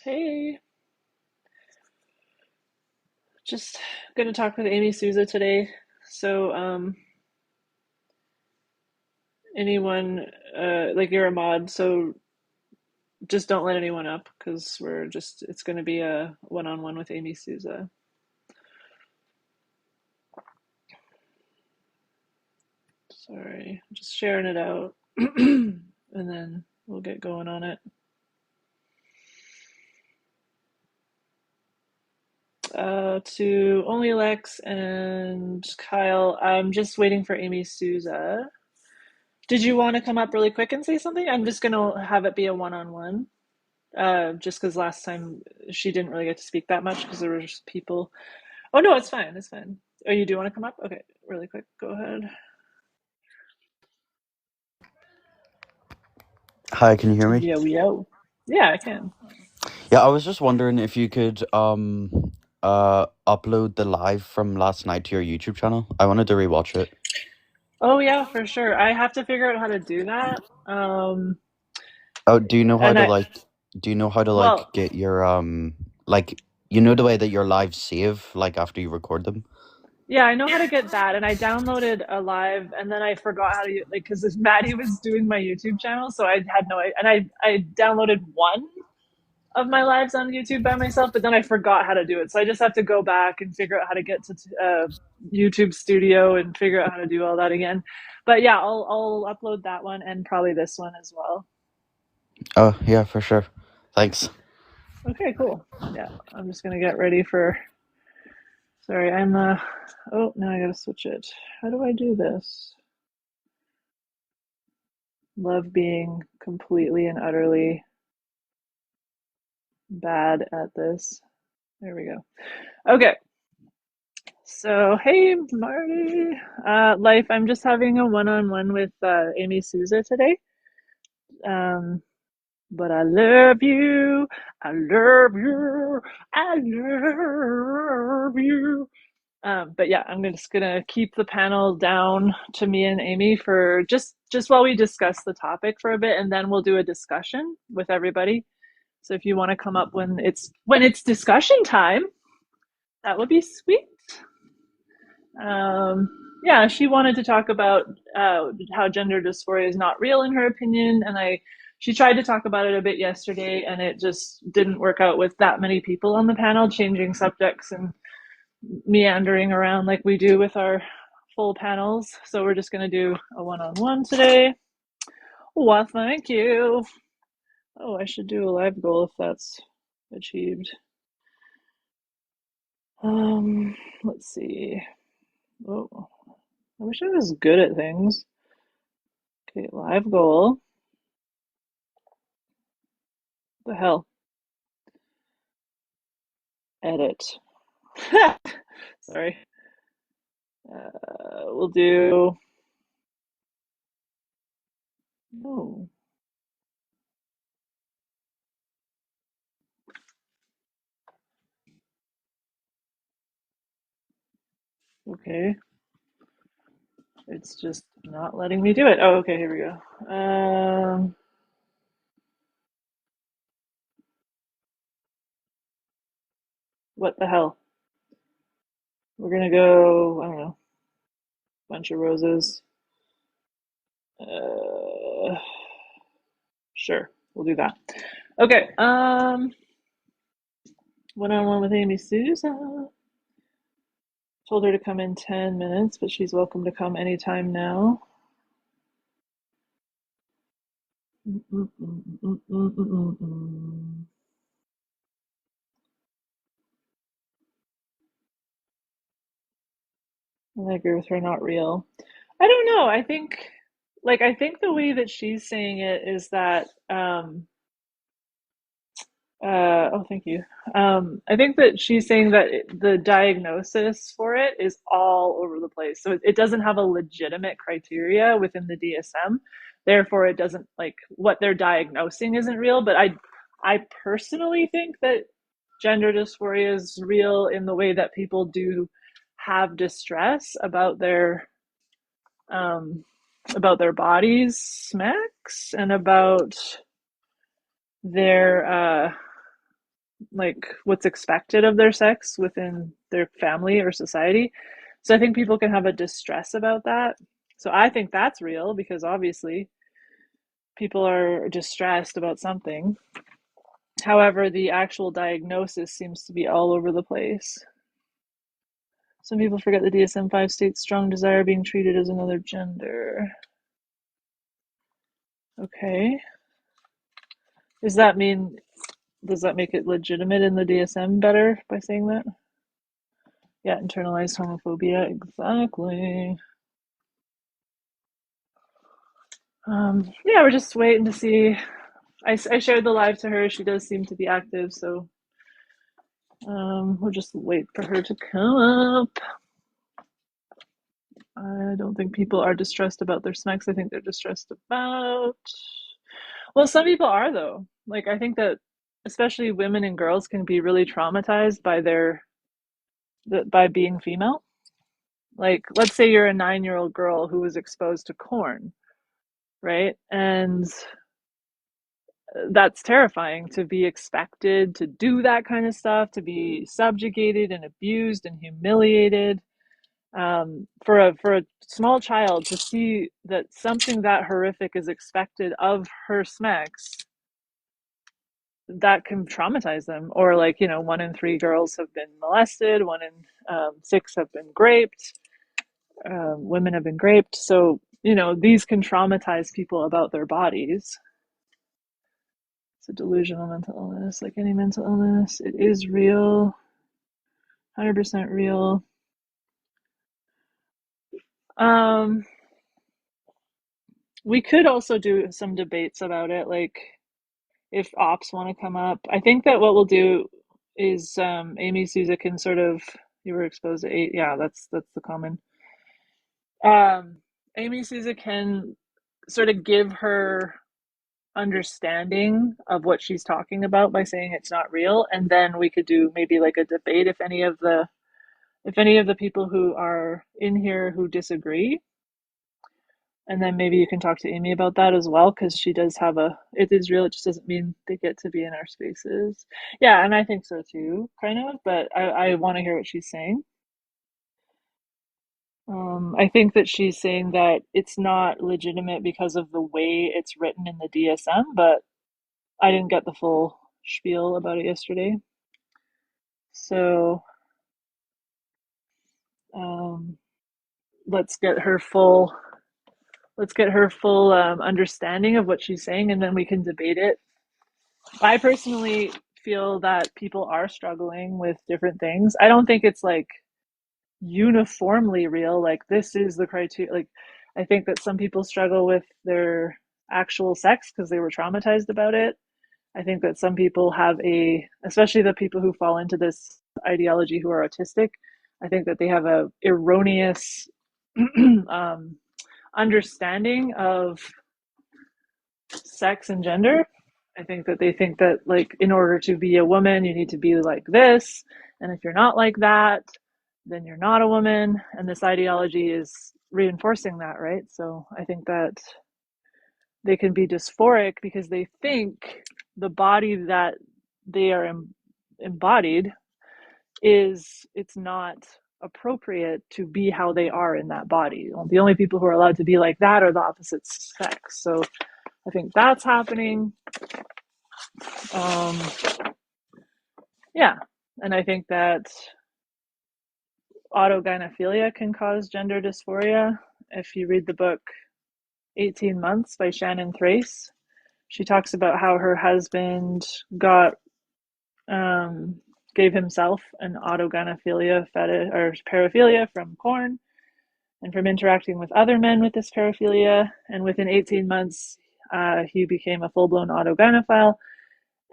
Hey, just gonna talk with Amy Sousa today. So, anyone, like you're a mod, so just don't let anyone up because it's gonna be a one-on-one with Amy Sousa. Sorry, just sharing it out, and then we'll get going on it. To only Lex and Kyle, I'm just waiting for Amy Sousa. Did you want to come up really quick and say something? I'm just gonna have it be a one-on-one. Just because last time she didn't really get to speak that much because there were just people. Oh no, it's fine. It's fine. Oh, you do want to come up? Okay, really quick. Go ahead. Hi, can you hear me? Yo yo. Yeah, I can. Yeah, I was just wondering if you could upload the live from last night to your YouTube channel. I wanted to rewatch it. Oh yeah, for sure. I have to figure out how to do that. Oh, do you know how And to I like well, get your like you know the way that your lives save like after you record them? yeah, I know how to get that, and I downloaded a live, and then I forgot how to like because Maddie was doing my YouTube channel, so I had no, and I downloaded one of my lives on YouTube by myself, but then I forgot how to do it. So I just have to go back and figure out how to get to YouTube Studio and figure out how to do all that again. But yeah, I'll upload that one and probably this one as well. Oh, yeah, for sure. Thanks. Okay, cool. Yeah, I'm just gonna get ready for. Sorry, I'm. Oh, now I gotta switch it. How do I do this? Love being completely and utterly bad at this. There we go. Okay, so, hey, Marty. Life, I'm just having a one-on-one with Amy Sousa today. Um, but I love you. I love you. I love you. But yeah, just gonna keep the panel down to me and Amy for just while we discuss the topic for a bit, and then we'll do a discussion with everybody. So if you want to come up when it's discussion time, that would be sweet. Yeah, she wanted to talk about how gender dysphoria is not real in her opinion, and she tried to talk about it a bit yesterday, and it just didn't work out with that many people on the panel, changing subjects and meandering around like we do with our full panels. So we're just going to do a one-on-one today. Well, thank you. Oh, I should do a live goal if that's achieved. Let's see. Oh, I wish I was good at things. Okay, live goal. The hell? Edit. Sorry. We'll do. Oh, okay. It's just not letting me do it. Oh, okay. Here we go. What the hell? We're gonna go. I don't know. Bunch of roses. Uh, sure. We'll do that. Okay. One-on-one with Amy Sousa. Told her to come in 10 minutes, but she's welcome to come anytime now. I agree with her, not real. I don't know. I think the way that she's saying it is that, oh, thank you. I think that she's saying that the diagnosis for it is all over the place. So it doesn't have a legitimate criteria within the DSM. Therefore, it doesn't like what they're diagnosing isn't real. But I personally think that gender dysphoria is real in the way that people do have distress um, about their bodies, smacks, and about their like what's expected of their sex within their family or society. So I think people can have a distress about that. So I think that's real because obviously people are distressed about something. However, the actual diagnosis seems to be all over the place. Some people forget the DSM-5 states strong desire being treated as another gender. Okay. Does that mean, does that make it legitimate in the DSM better by saying that? Yeah, internalized homophobia, exactly. Yeah, we're just waiting to see. I shared the live to her. She does seem to be active, so we'll just wait for her to come up. I don't think people are distressed about their smacks. I think they're distressed about. Well, some people are though. Like I think that especially women and girls can be really traumatized by by being female. Like let's say you're a 9-year-old girl who was exposed to corn, right? And that's terrifying to be expected to do that kind of stuff, to be subjugated and abused and humiliated. For a small child to see that something that horrific is expected of her sex, that can traumatize them. Or like 1 in 3 girls have been molested, 1 in 6 have been raped, women have been raped. So these can traumatize people about their bodies. It's a delusional mental illness, like any mental illness. It is real, 100% real. Um, we could also do some debates about it, like if ops want to come up. I think that what we'll do is Amy Sousa can sort of, you were exposed to 8. Yeah, that's the common. Amy Sousa can sort of give her understanding of what she's talking about by saying it's not real, and then we could do maybe like a debate if any of the people who are in here who disagree, and then maybe you can talk to Amy about that as well, because she does have it is real, it just doesn't mean they get to be in our spaces. Yeah, and I think so too, kind of, but I want to hear what she's saying. I think that she's saying that it's not legitimate because of the way it's written in the DSM, but I didn't get the full spiel about it yesterday. So um, let's get her full understanding of what she's saying, and then we can debate it. I personally feel that people are struggling with different things. I don't think it's like uniformly real, like this is the criteria. Like I think that some people struggle with their actual sex because they were traumatized about it. I think that some people have especially the people who fall into this ideology who are autistic, I think that they have a erroneous um, understanding of sex and gender. I think that they think that like in order to be a woman, you need to be like this, and if you're not like that, then you're not a woman. And this ideology is reinforcing that, right? So I think that they can be dysphoric because they think the body that they are embodied it's not appropriate to be how they are in that body. The only people who are allowed to be like that are the opposite sex. So I think that's happening. Um, yeah, and I think that autogynephilia can cause gender dysphoria. If you read the book 18 Months by Shannon Thrace, she talks about how her husband got gave himself an autogynephilia fetish or paraphilia from corn and from interacting with other men with this paraphilia. And within 18 months, he became a full-blown autogynephile.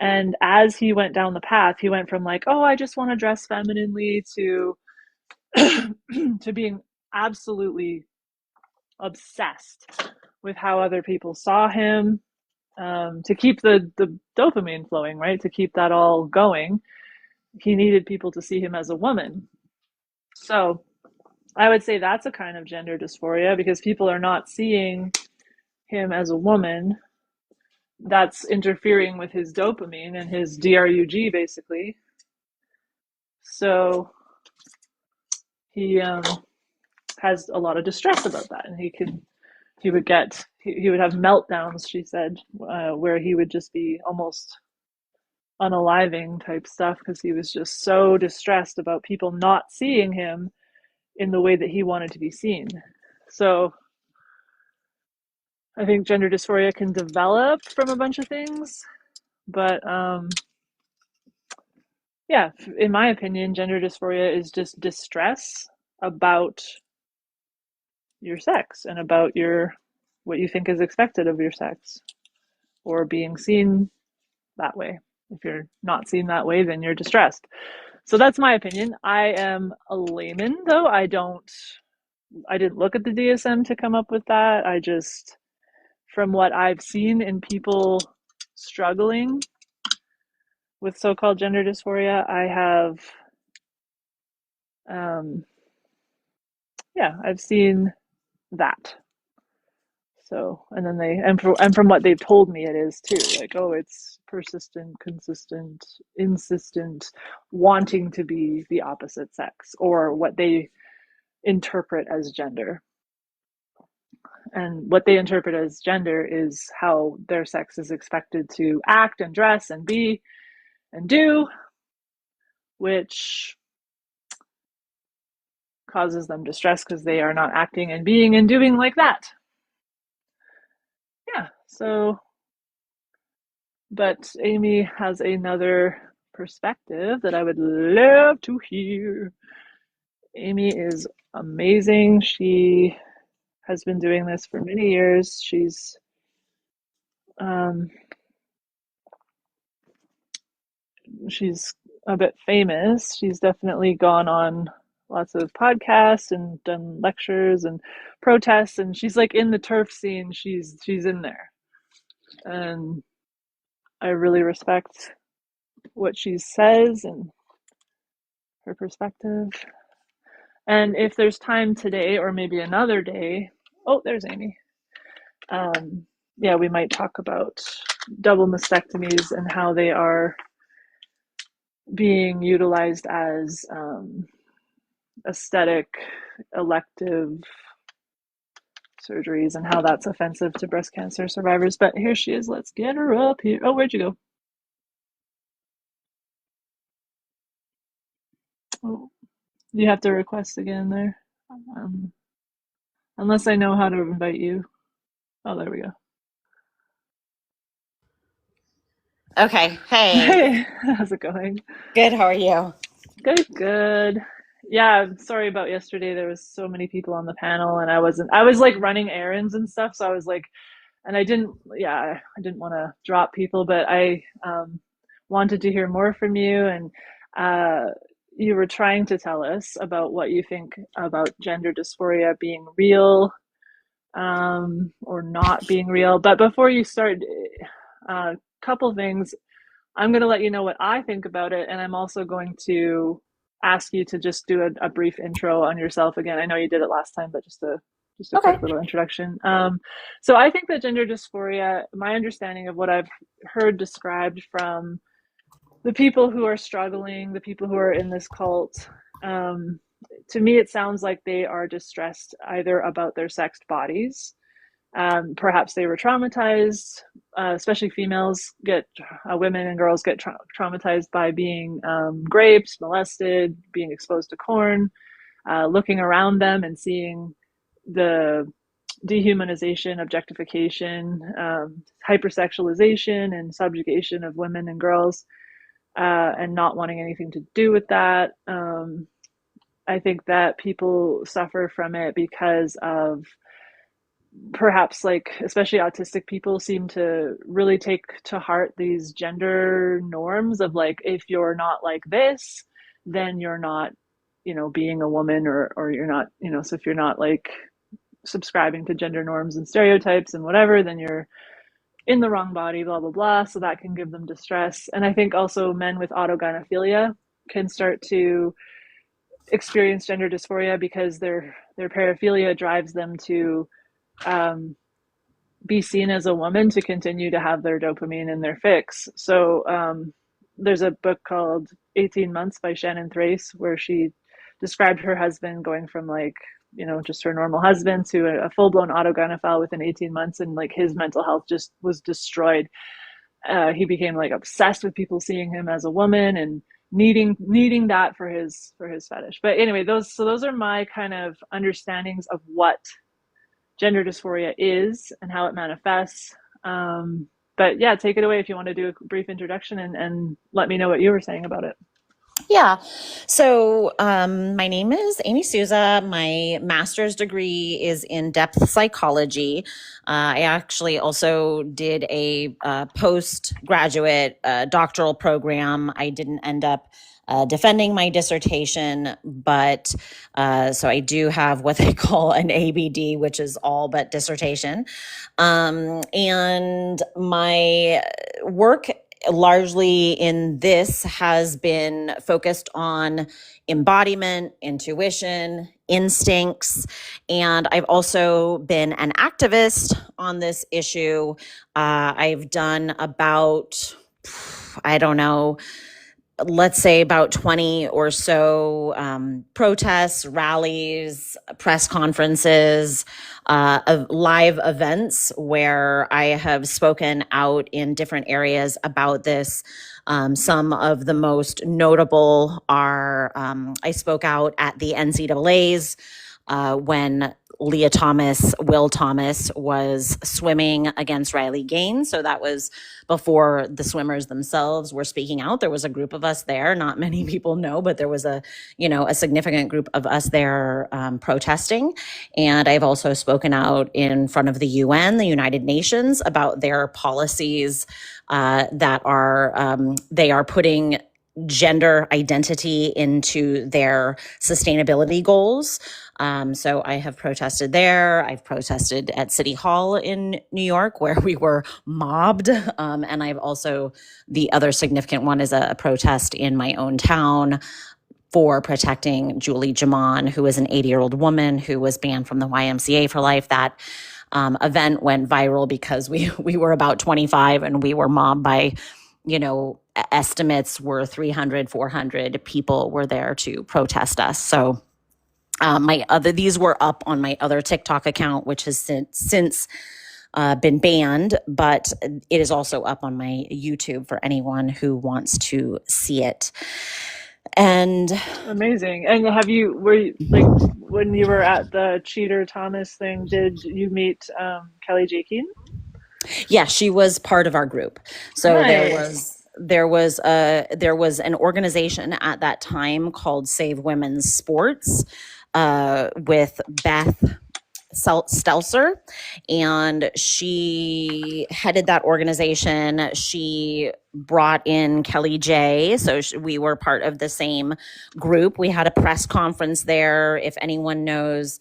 And as he went down the path, he went from like, oh, I just want to dress femininely to to being absolutely obsessed with how other people saw him, to keep the dopamine flowing, right? To keep that all going, he needed people to see him as a woman. So I would say that's a kind of gender dysphoria because people are not seeing him as a woman. that's interfering with his dopamine and his DRUG basically. So he has a lot of distress about that, and he would have meltdowns. She said, where he would just be almost unaliving type stuff because he was just so distressed about people not seeing him in the way that he wanted to be seen. So I think gender dysphoria can develop from a bunch of things, but yeah, in my opinion, gender dysphoria is just distress about your sex and about your what you think is expected of your sex or being seen that way. If you're not seen that way, then you're distressed. So that's my opinion. I am a layman though. I didn't look at the DSM to come up with that. I just from what I've seen in people struggling with so-called gender dysphoria, I have yeah, I've seen that. So, and then and from what they've told me, it is too. Like, oh, it's persistent, consistent, insistent, wanting to be the opposite sex, or what they interpret as gender. And what they interpret as gender is how their sex is expected to act and dress and be and do, which causes them distress because they are not acting and being and doing like that. Yeah, so but Amy has another perspective that I would love to hear. Amy is amazing. She has been doing this for many years. Um, she's a bit famous. She's definitely gone on lots of podcasts and done lectures and protests, and she's like in the turf scene. She's in there, and I really respect what she says and her perspective. And if there's time today or maybe another day, oh, there's Amy. Yeah, we might talk about double mastectomies and how they are being utilized as aesthetic, elective surgeries and how that's offensive to breast cancer survivors. But here she is. Let's get her up here. Oh, where'd you go? Oh, you have to request again there. Um, Unless I know how to invite you. Oh, there we go. Okay. Hey. Hey, how's it going? Good. How are you? Good, good. Yeah, sorry about yesterday. There was so many people on the panel and I was like running errands and stuff, so I was like and I didn't want to drop people, but I wanted to hear more from you and uh you were trying to tell us about what you think about gender dysphoria being real or not being real. But before you start, a couple things. I'm going to let you know what I think about it, and I'm also going to ask you to just do a brief intro on yourself again. I know you did it last time, but just a quick Okay. little introduction. So I think that gender dysphoria, my understanding of what I've heard described from the people who are struggling, the people who are in this cult, to me, it sounds like they are distressed either about their sexed bodies. Perhaps they were traumatized, especially females women and girls get traumatized by being raped, molested, being exposed to corn, looking around them and seeing the dehumanization, objectification, hypersexualization, and subjugation of women and girls, and not wanting anything to do with that. I think that people suffer from it because of perhaps like especially autistic people seem to really take to heart these gender norms of like if you're not like this then you're not being a woman or you're not so if you're not like subscribing to gender norms and stereotypes and whatever then you're in the wrong body blah blah blah, so that can give them distress. And I think also men with autogynephilia can start to experience gender dysphoria because their paraphilia drives them to um, be seen as a woman to continue to have their dopamine and their fix. So there's a book called 18 Months by Shannon Thrace where she described her husband going from like, you know, just her normal husband to a full-blown autogynephile within 18 months, and like his mental health just was destroyed. He became like obsessed with people seeing him as a woman and needing that for his fetish. But anyway, those are my kind of understandings of what gender dysphoria is and how it manifests. But yeah, take it away if you want to do a brief introduction and let me know what you were saying about it. Yeah. So my name is Amy Sousa. My master's degree is in depth psychology. I actually also did a postgraduate doctoral program. I didn't end up defending my dissertation, but so I do have what they call an ABD, which is all but dissertation. And my work largely in this has been focused on embodiment, intuition, instincts, and I've also been an activist on this issue. I've done about, I don't know, let's say about 20 or so protests, rallies, press conferences, live events where I have spoken out in different areas about this. Some of the most notable are I spoke out at the NCAA's when Leah Thomas, Will Thomas was swimming against Riley Gaines. So that was before the swimmers themselves were speaking out. There was a group of us there. Not many people know, but there was a significant group of us there protesting. And I've also spoken out in front of the UN, the United Nations, about their policies that are they are putting gender identity into their sustainability goals. So I have protested there. I've protested at City Hall in New York where we were mobbed. And I've also, the other significant one is a protest in my own town for protecting Julie Jaman, who is an 80-year-old woman who was banned from the YMCA for life. That event went viral because we were about 25 and we were mobbed by, estimates were 300, 400 people were there to protest us. So these were up on my other TikTok account, which has since been banned, but it is also up on my YouTube for anyone who wants to see it. And amazing. And were you like when you were at the Cheater Thomas thing, did you meet Kelly J. Keane? Yeah, she was part of our group. So nice. there was an organization at that time called Save Women's Sports with Beth Stelzer, and she headed that organization. She brought in Kelly J. So we were part of the same group. We had a press conference there. If anyone knows,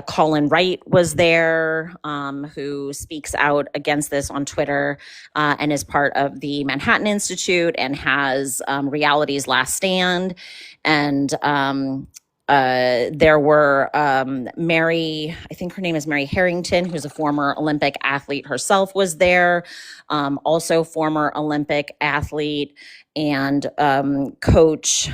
Colin Wright was there, who speaks out against this on Twitter and is part of the Manhattan Institute and has Reality's Last Stand. And there were Mary, I think her name is Mary Harrington, who's a former Olympic athlete herself, was there. Also former Olympic athlete and coach,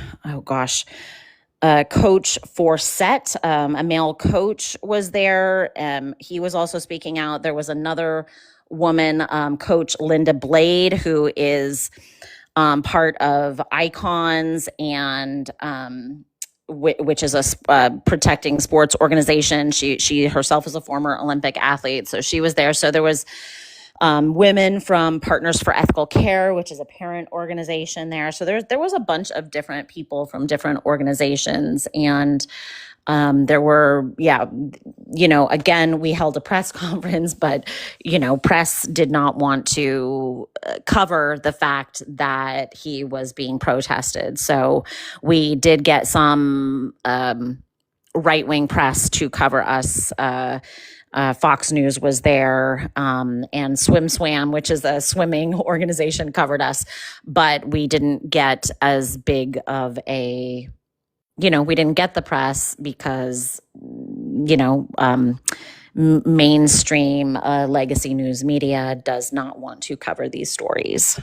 Coach Forsett, a male coach, was there. He was also speaking out. There was another woman, Coach Linda Blade, who is part of Icons and which is a protecting sports organization. She herself is a former Olympic athlete, so she was there. So there was women from Partners for Ethical Care, which is a parent organization there. So there was a bunch of different people from different organizations, and there were, again, we held a press conference, but, press did not want to cover the fact that he was being protested. So we did get some right-wing press to cover us. Fox News was there, and Swim Swam, which is a swimming organization, covered us, but we didn't get as big of a, we didn't get the press because, mainstream legacy news media does not want to cover these stories.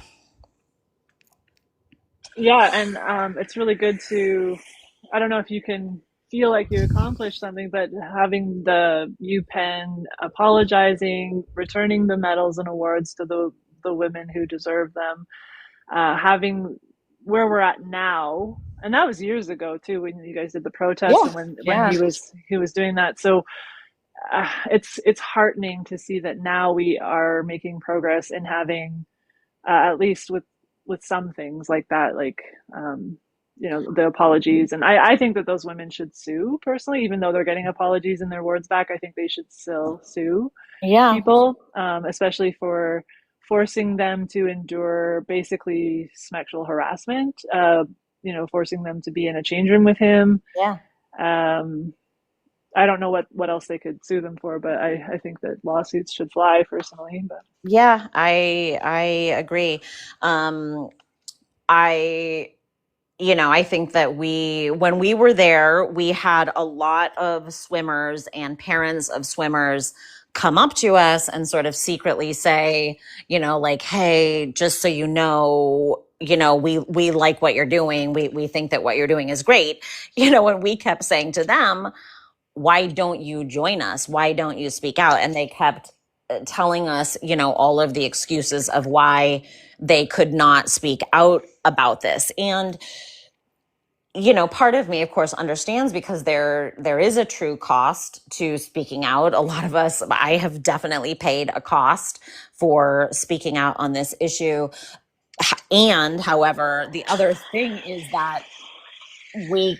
Yeah, and it's really good to, I don't know if you can feel like you accomplished something, but having the UPenn apologizing, returning the medals and awards to the women who deserve them, having where we're at now, and that was years ago too when you guys did the protest Yeah, and when yeah, he was doing that. So it's heartening to see that now we are making progress in having at least with some things like that, like you know, the apologies. And I think that those women should sue personally, even though they're getting apologies and their awards back. I think they should still sue yeah, people, especially for forcing them to endure basically sexual harassment, you know, forcing them to be in a change room with him. yeah. um, I don't know what else they could sue them for, but I think that lawsuits should fly personally. But Yeah, I agree. Um, I I think that when we were there, we had a lot of swimmers and parents of swimmers come up to us and sort of secretly say, like, hey, just so we like what you're doing. We think that what you're doing is great. And we kept saying to them, why don't you join us? Why don't you speak out? And they kept telling us, all of the excuses of why they could not speak out about this. And part of me, of course, understands, because there is a true cost to speaking out. A lot of us, I have definitely paid a cost for speaking out on this issue. And however, the other thing is that we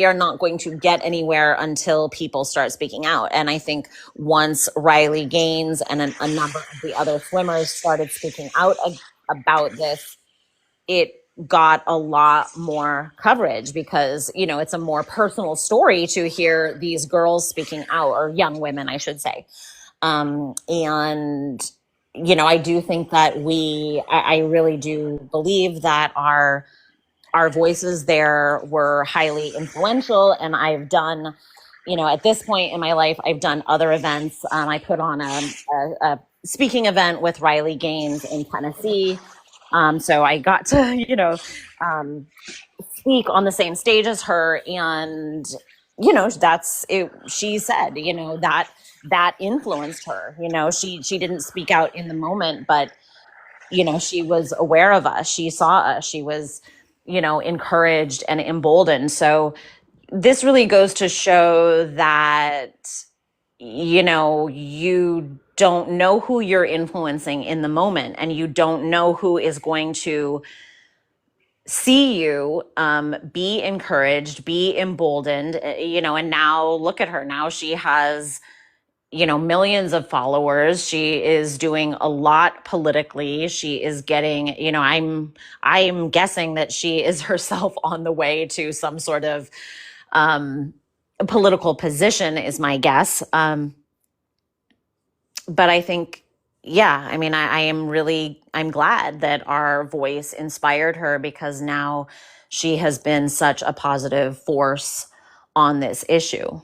are not going to get anywhere until people start speaking out. And I think once Riley Gaines and a number of the other swimmers started speaking out about this, it got a lot more coverage, because, it's a more personal story to hear these girls speaking out, or young women, I should say. And, I do think that I really do believe that our voices there were highly influential. And I've done, at this point in my life, I've done other events. I put on a speaking event with Riley Gaines in Tennessee. So I got to, speak on the same stage as her. And, that's it. She said, that influenced her. She didn't speak out in the moment, but, she was aware of us. She saw us. She was, encouraged and emboldened. So this really goes to show that, you don't know who you're influencing in the moment, and you don't know who is going to see you be encouraged, be emboldened, and now look at her. Now she has, millions of followers. She is doing a lot politically. She is getting, I'm guessing that she is herself on the way to some sort of political position, is my guess. But I think, yeah, I mean, I'm glad that our voice inspired her, because now she has been such a positive force on this issue.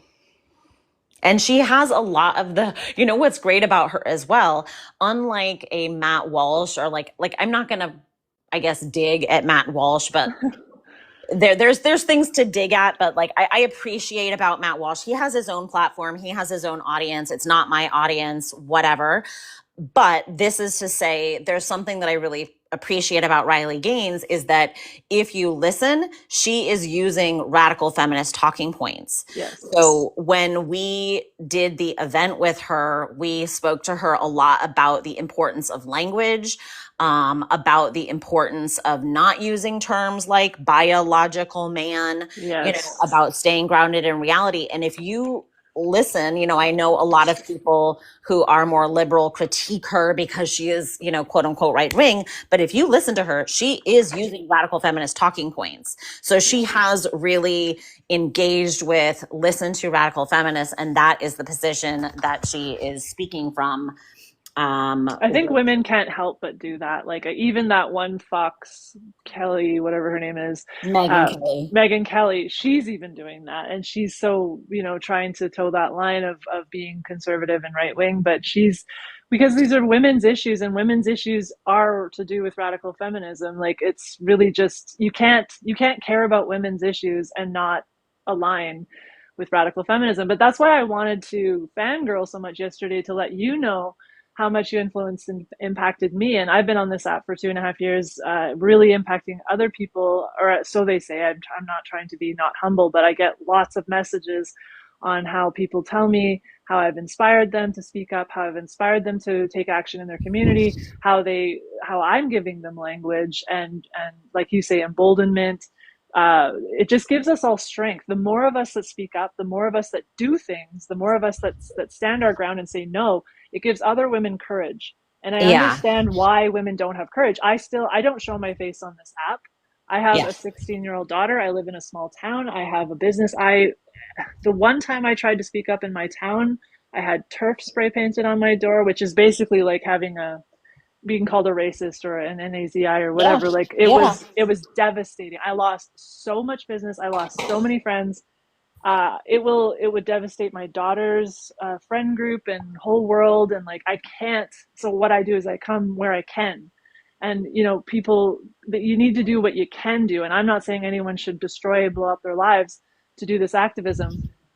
And she has a lot of what's great about her as well, unlike a Matt Walsh, or like I'm not going to, I guess, dig at Matt Walsh, but there's things to dig at. But like, I appreciate about Matt Walsh, he has his own platform. He has his own audience. It's not my audience, whatever. But this is to say, there's something that I really appreciate about Riley Gaines, is that if you listen, she is using radical feminist talking points. yes. So when we did the event with her, we spoke to her a lot about the importance of language, about the importance of not using terms like biological man, Yes. about staying grounded in reality. And if you listen, I know a lot of people who are more liberal critique her because she is, quote unquote right wing. But if you listen to her, she is using radical feminist talking points. So she has really engaged with, listen to radical feminists, and that is the position that she is speaking from. I think women can't help but do that. Like even that one Fox Kelly, whatever her name is, Megan Kelly. Megan Kelly, she's even doing that, and she's so trying to toe that line of being conservative and right wing, but she's because these are women's issues, and women's issues are to do with radical feminism. Like it's really just you can't care about women's issues and not align with radical feminism. But that's why I wanted to fangirl so much yesterday to let you know how much you influenced and impacted me. And I've been on this app for 2.5 years, really impacting other people, or so they say. I'm not trying to be not humble, but I get lots of messages on how people tell me how I've inspired them to speak up, how I've inspired them to take action in their community, how I'm giving them language and like you say, emboldenment. It just gives us all strength. The more of us that speak up, the more of us that do things, the more of us that stand our ground and say no, it gives other women courage. And I Yeah. understand why women don't have courage. I don't show my face on this app. I have Yeah. a 16-year-old daughter. I live in a small town. I have a business. The one time I tried to speak up in my town, I had turf spray painted on my door, which is basically like having being called a racist or an NAZI or Yeah. whatever. Like Yeah. it was devastating. I lost so much business. I lost so many friends. It would devastate my daughter's friend group and whole world, and like I can't. So what I do is I come where I can, and people that you need to do what you can do. And I'm not saying anyone should destroy, blow up their lives to do this activism.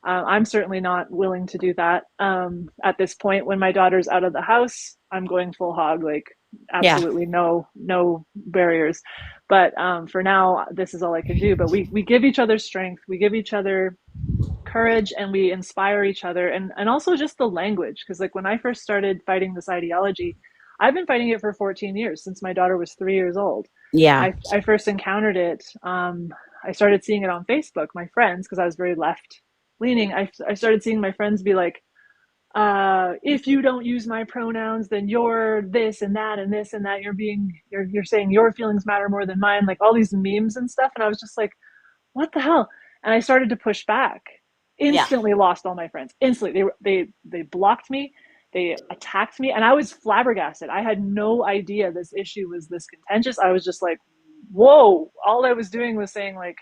I'm certainly not willing to do that at this point. When my daughter's out of the house, I'm going full hog, like Yeah. absolutely no barriers. But for now, this is all I can do. But we give each other strength. We give each other courage, and we inspire each other, and also just the language, because like when I first started fighting this ideology, I've been fighting it for 14 years, since my daughter was 3 years old. Yeah. I first encountered it. I started seeing it on Facebook. My friends, because I was very left leaning, I started seeing my friends be like, if you don't use my pronouns, then you're this and that and this and that. You're saying your feelings matter more than mine, like all these memes and stuff. And I was just like, what the hell? And I started to push back. Yeah. Instantly lost all my friends. Instantly, they blocked me, they attacked me, and I was flabbergasted. I had no idea this issue was this contentious. I was just like, whoa! All I was doing was saying like,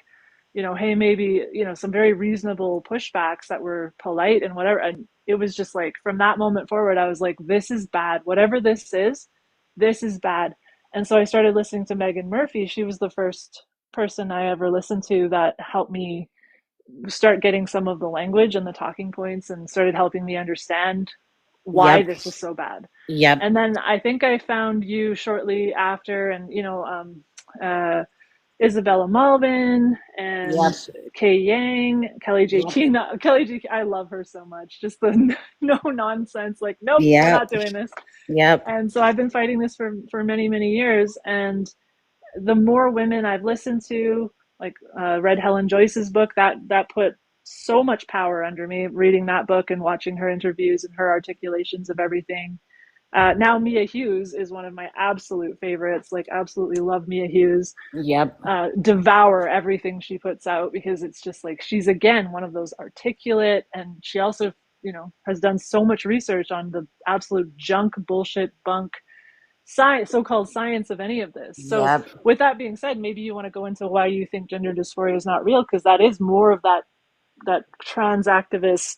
hey, maybe some very reasonable pushbacks that were polite and whatever. And it was just like from that moment forward, I was like, this is bad. Whatever this is bad. And so I started listening to Megan Murphy. She was the first person I ever listened to that helped me start getting some of the language and the talking points, and started helping me understand why Yep. this was so bad. Yep. And then I think I found you shortly after, and Isabella Malvin and Yep. Kay Yang, Kelly J. Yep. Key. Kelly J. Key, I love her so much. Just the no nonsense, like, nope, we're Yep. not doing this. Yep. And so I've been fighting this for many, many years. And the more women I've listened to, like read Helen Joyce's book, that put so much power under me, reading that book and watching her interviews and her articulations of everything. Now Mia Hughes is one of my absolute favorites. Like, absolutely love Mia Hughes. Yep. Devour everything she puts out, because it's just like she's again one of those articulate, and she also has done so much research on the absolute junk, bullshit, bunk science, so-called science of any of this. So Yep. with that being said, maybe you want to go into why you think gender dysphoria is not real, because that is more of that trans activist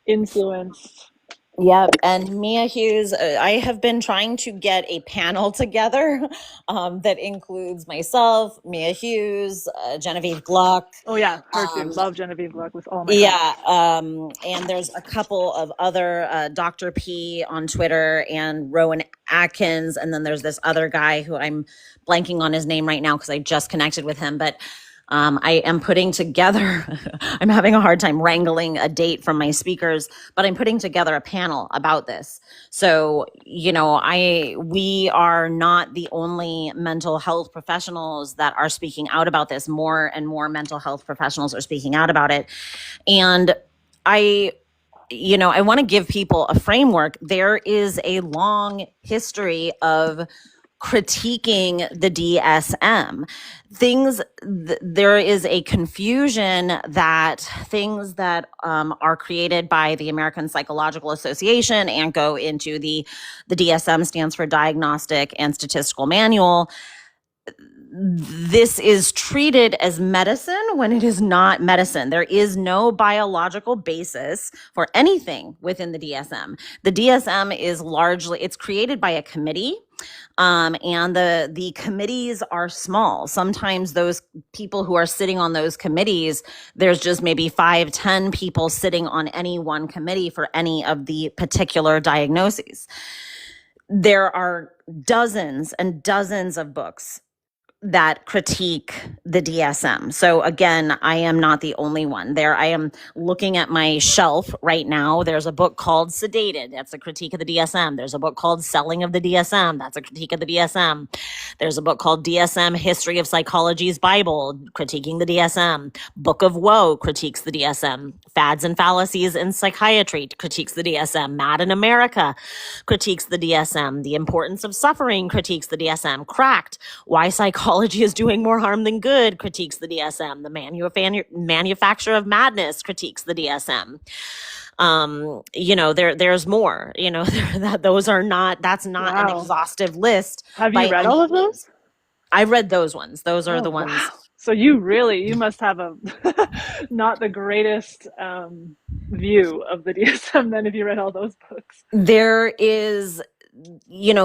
influence. Yep. And Mia Hughes, I have been trying to get a panel together that includes myself, Mia Hughes, Genevieve Gluck. Oh yeah, her too. Love Genevieve Gluck with all my Yeah. heart. And there's a couple of other, Dr. P on Twitter and Rowan Atkins. And then there's this other guy who I'm blanking on his name right now because I just connected with him. But I am putting together, I'm having a hard time wrangling a date from my speakers, but I'm putting together a panel about this. So, we are not the only mental health professionals that are speaking out about this. More and more mental health professionals are speaking out about it. And I want to give people a framework. There is a long history of critiquing the DSM. There is a confusion that things that are created by the American Psychological Association and go into the DSM stands for Diagnostic and Statistical Manual. This is treated as medicine when it is not medicine. There is no biological basis for anything within the DSM. The DSM is largely, it's created by a committee, and the committees are small. Sometimes those people who are sitting on those committees, there's just maybe 5-10 people sitting on any one committee for any of the particular diagnoses. There are dozens and dozens of books that critique the DSM. So again, I am not the only one. There, I am looking at my shelf right now. There's a book called Sedated. That's a critique of the DSM. There's a book called Selling of the DSM. That's a critique of the DSM. There's a book called DSM History of Psychology's Bible, critiquing the DSM. Book of Woe critiques the DSM. Fads and Fallacies in Psychiatry critiques the DSM. Mad in America critiques the DSM. The Importance of Suffering critiques the DSM. Cracked, Why Psychology is Doing More Harm Than Good critiques the DSM. The Manufacture of Madness critiques the DSM. There's more, that's not an exhaustive list. Have you read all of those? I've read those ones. Those are the ones. Wow. So you must have a not the greatest view of the DSM then if you read all those books. There is,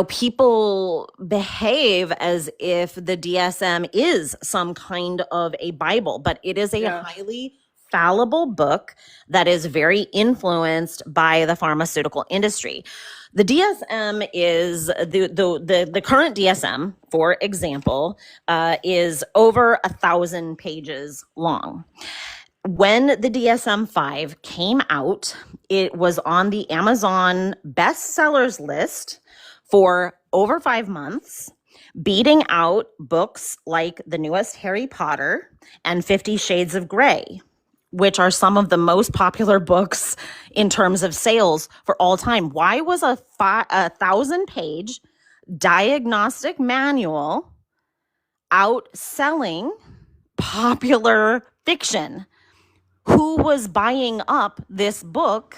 people behave as if the DSM is some kind of a Bible, but it is a highly fallible book that is very influenced by the pharmaceutical industry. The DSM is the current DSM, for example, is over 1,000 pages long. When the DSM-5 came out, it was on the Amazon bestsellers list for over 5 months, beating out books like the newest Harry Potter and 50 Shades of Grey, which are some of the most popular books in terms of sales for all time. Why was a 1,000-page diagnostic manual outselling popular fiction? Who was buying up this book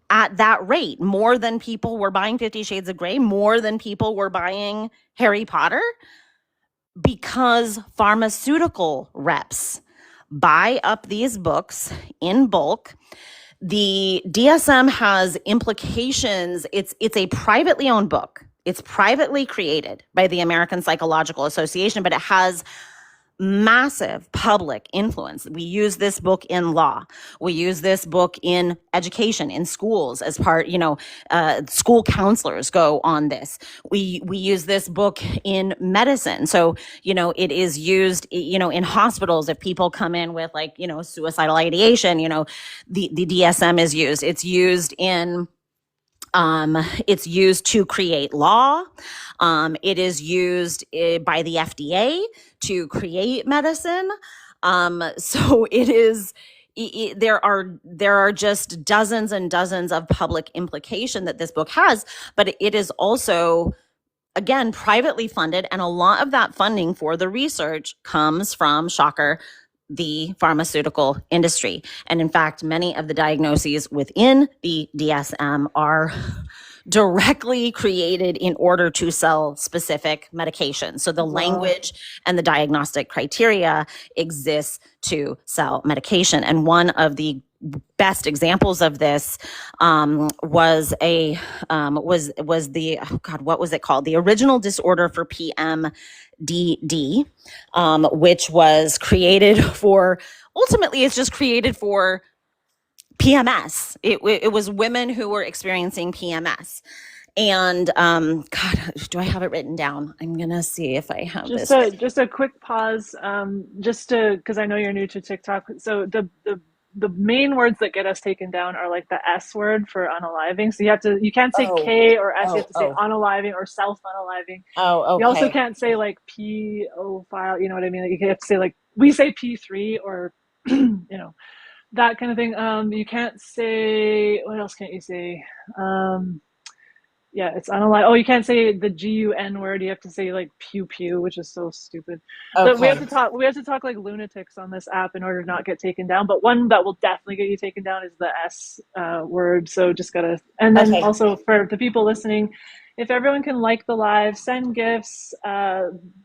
at that rate? More than people were buying 50 Shades of Grey, more than people were buying Harry Potter? Because pharmaceutical reps buy up these books in bulk. The DSM has implications. It's a privately owned book. It's privately created by the American Psychological Association, but it has massive public influence. We use this book in law. We use this book in education, in schools as part, school counselors go on this. We use this book in medicine. So, it is used, in hospitals. If people come in with suicidal ideation, the DSM is used. It's used to create law. It is used by the FDA to create medicine. So it is. There are just dozens and dozens of public implication that this book has, but it is also, again, privately funded, and a lot of that funding for the research comes from, shocker, the pharmaceutical industry. And in fact, many of the diagnoses within the DSM are directly created in order to sell specific medications. So the language and the diagnostic criteria exists to sell medication. And one of the best examples of this was what was it called? The original disorder for PMDD, which was created for, ultimately it's just created for PMS. It was women who were experiencing PMS. And do I have it written down? I'm gonna see if I have just a quick pause, because I know you're new to TikTok. So the main words that get us taken down are like the S word for unaliving. So you can't say K or S. You have to say unaliving or self-unaliving. Oh, okay. You also can't say like PO file. You know what I mean? Like you have to say we say P3 or that kind of thing. You can't say, what else can't you say? Yeah, it's unalive. Oh, you can't say the GUN word. You have to say like pew pew, which is so stupid. But we have Okay. to talk. We have to talk like lunatics on this app in order to not get taken down. But one that will definitely get you taken down is the S word. So just gotta. And then Okay. also for the people listening, if everyone can like the live, send gifts,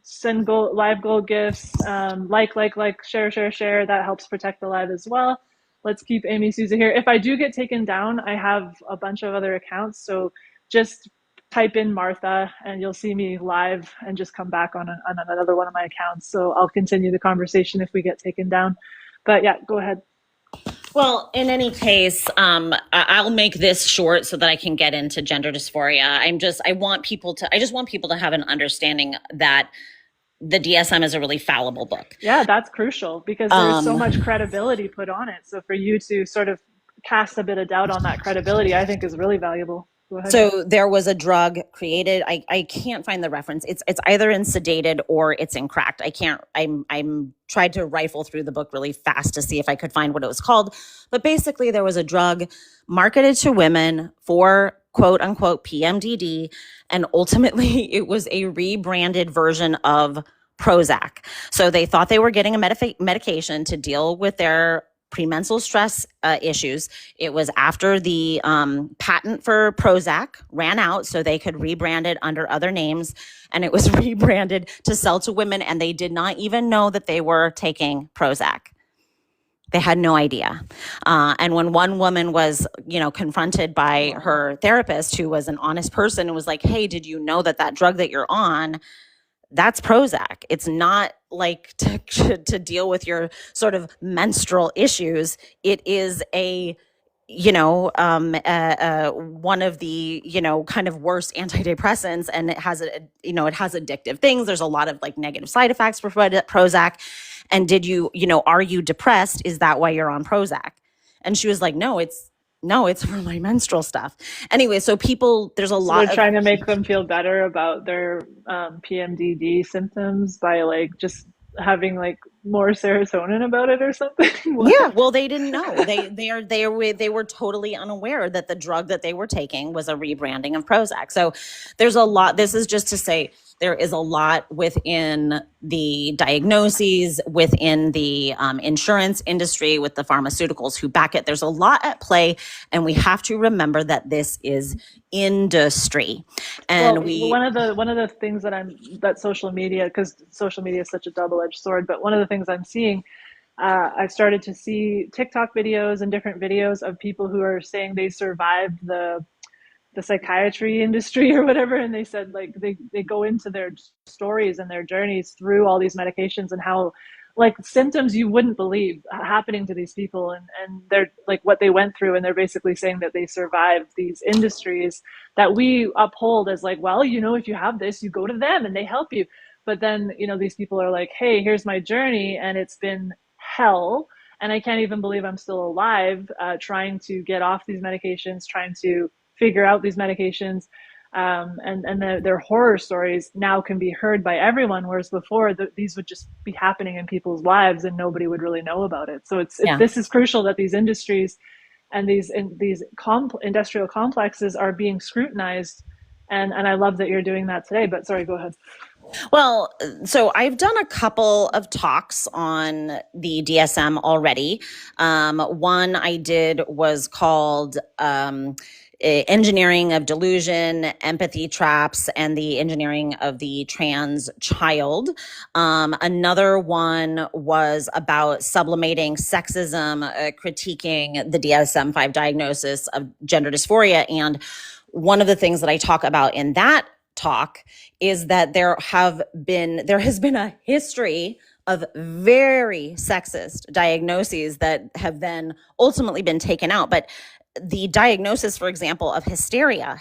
send gold, live gold gifts, like, share. That helps protect the live as well. Let's keep Amy Sousa here. If I do get taken down, I have a bunch of other accounts. So just type in Martha and you'll see me live and just come back on another one of my accounts. So I'll continue the conversation if we get taken down. But yeah, go ahead. Well, in any case, I'll make this short so that I can get into gender dysphoria. I just want people to have an understanding that the DSM is a really fallible book. Yeah, that's crucial because there's so much credibility put on it. So for you to sort of cast a bit of doubt on that credibility, I think is really valuable. Go ahead. So there was a drug created. I can't find the reference. It's either in sedated or it's in cracked. I can't. I'm tried to rifle through the book really fast to see if I could find what it was called. But basically, there was a drug marketed to women for quote unquote PMDD, and ultimately it was a rebranded version of Prozac. So they thought they were getting a medication to deal with their premenstrual stress issues. It was after the patent for Prozac ran out, so they could rebrand it under other names, and it was rebranded to sell to women, and they did not even know that they were taking Prozac. They had no idea. And when one woman was, confronted by her therapist, who was an honest person, and was like, hey, did you know that drug that you're on, that's Prozac. It's not like to deal with your sort of menstrual issues. It is one of the, kind of worst antidepressants, and it has addictive things. There's a lot of like negative side effects for Prozac. And are you depressed? Is that why you're on Prozac? And she was like, no, it's for my menstrual stuff. Anyway, so there's a lot they're trying to make them feel better about their PMDD symptoms by like just having like more serotonin about it or something. Yeah, well, they didn't know. They were totally unaware that the drug that they were taking was a rebranding of Prozac. So there's a lot. This is just to say there is a lot within the diagnoses, within the insurance industry, with the pharmaceuticals who back it. There's a lot at play, and we have to remember that this is industry. And one of the things that social media, because social media is such a double-edged sword, but one of the things I'm seeing, I've started to see TikTok videos and different videos of people who are saying they survived the psychiatry industry or whatever, and they said like they go into their stories and their journeys through all these medications and how like symptoms you wouldn't believe happening to these people, and they're like what they went through, and they're basically saying that they survived these industries that we uphold as like, well, if you have this, you go to them and they help you. But then these people are like, hey, here's my journey and it's been hell, and I can't even believe I'm still alive, trying to get off these medications, trying to figure out these medications, and their horror stories now can be heard by everyone, whereas before these would just be happening in people's lives and nobody would really know about it. So this is crucial that these industries and these industrial complexes are being scrutinized, and I love that you're doing that today. But sorry, go ahead. Well, so I've done a couple of talks on the DSM already. One I did was called Engineering of Delusion, Empathy Traps, and the Engineering of the Trans Child. Another one was about sublimating sexism, critiquing the DSM-5 diagnosis of gender dysphoria. And one of the things that I talk about in that talk is that there has been a history of very sexist diagnoses that have then ultimately been taken out. But the diagnosis, for example, of hysteria